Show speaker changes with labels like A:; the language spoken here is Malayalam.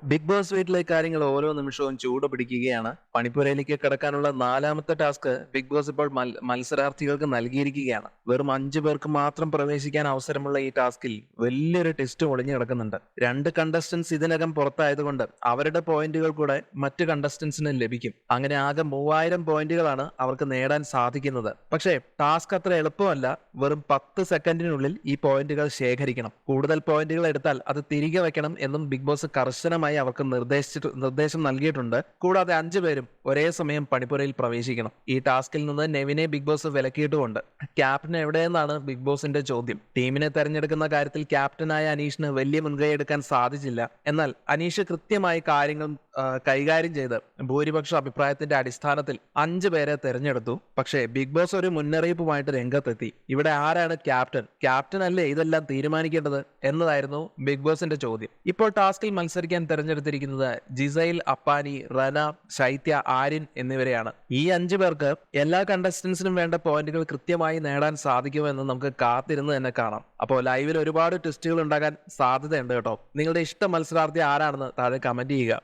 A: ബിഗ് ബോസ് വീട്ടിലെ കാര്യങ്ങൾ ഓരോ നിമിഷവും ചൂട് പിടിക്കുകയാണ്. പണിപ്പുരയിലേക്ക് കടക്കാനുള്ള നാലാമത്തെ ടാസ്ക് ബിഗ് ബോസ് ഇപ്പോൾ മത്സരാർത്ഥികൾക്ക് നൽകിയിരിക്കുകയാണ്. വെറും 5 പേർക്ക് മാത്രം പ്രവേശിക്കാൻ അവസരമുള്ള ഈ ടാസ്കിൽ വലിയൊരു ടെസ്റ്റ് ഒളിഞ്ഞു കിടക്കുന്നുണ്ട്. 2 കണ്ടസ്റ്റൻസ് ഇതിനകം പുറത്തായതുകൊണ്ട് അവരുടെ പോയിന്റുകൾ കൂടെ മറ്റ് കണ്ടസ്റ്റൻസിന് ലഭിക്കും. അങ്ങനെ ആകെ 3000 പോയിന്റുകളാണ് അവർക്ക് നേടാൻ സാധിക്കുന്നത്. പക്ഷേ ടാസ്ക് അത്ര എളുപ്പമല്ല. വെറും 10 സെക്കൻഡിനുള്ളിൽ ഈ പോയിന്റുകൾ ശേഖരിക്കണം. കൂടുതൽ പോയിന്റുകൾ എടുത്താൽ അത് തിരികെ വെക്കണം എന്നും ബിഗ് ബോസ് കർശനമായി അവർക്ക് നിർദ്ദേശം നൽകിയിട്ടുണ്ട്. കൂടാതെ 5 പേരും ഒരേ സമയം പണിപ്പുരയിൽ പ്രവേശിക്കണം. ഈ ടാസ്കിൽ നിന്ന് നെവിനെ ബിഗ് ബോസ് വിലക്കിയിട്ടുമുണ്ട്. ക്യാപ്റ്റൻ എവിടെയെന്നാണ് ബിഗ് ബോസിന്റെ ചോദ്യം. ടീമിനെ തെരഞ്ഞെടുക്കുന്ന കാര്യത്തിൽ ക്യാപ്റ്റനായ അനീഷിന് വലിയ മുൻകൈ എടുക്കാൻ സാധിച്ചില്ല. എന്നാൽ അനീഷ് കൃത്യമായി കാര്യങ്ങൾ കൈകാര്യം ചെയ്ത് ഭൂരിപക്ഷ അഭിപ്രായത്തിന്റെ അടിസ്ഥാനത്തിൽ 5 പേരെ തെരഞ്ഞെടുത്തു. പക്ഷേ ബിഗ് ബോസ് ഒരു മുന്നറിയിപ്പുമായിട്ട് രംഗത്തെത്തി. ഇവിടെ ആരാണ് ക്യാപ്റ്റൻ അല്ലേ ഇതെല്ലാം തീരുമാനിക്കേണ്ടത് എന്നതായിരുന്നു ബിഗ് ബോസിന്റെ ചോദ്യം. ഇപ്പോൾ ടാസ്കിൽ മത്സരിക്കാൻ തെരഞ്ഞെടുത്തിരിക്കുന്നത് ജിസൈൽ, അപ്പാനി, റന, ശൈത്യ, ആര്യൻ എന്നിവരെയാണ്. ഈ 5 പേർക്ക് എല്ലാ കണ്ടസ്റ്റൻസിനും വേണ്ട പോയിന്റുകൾ കൃത്യമായി നേടാൻ സാധിക്കുമെന്ന് നമുക്ക് കാത്തിരുന്ന് തന്നെ കാണാം. അപ്പോൾ ലൈവിൽ ഒരുപാട് ട്വിസ്റ്റുകൾ ഉണ്ടാകാൻ സാധ്യതയുണ്ട് കേട്ടോ. നിങ്ങളുടെ ഇഷ്ട മത്സരാർത്ഥി ആരാണെന്ന് താഴെ കമന്റ് ചെയ്യുക.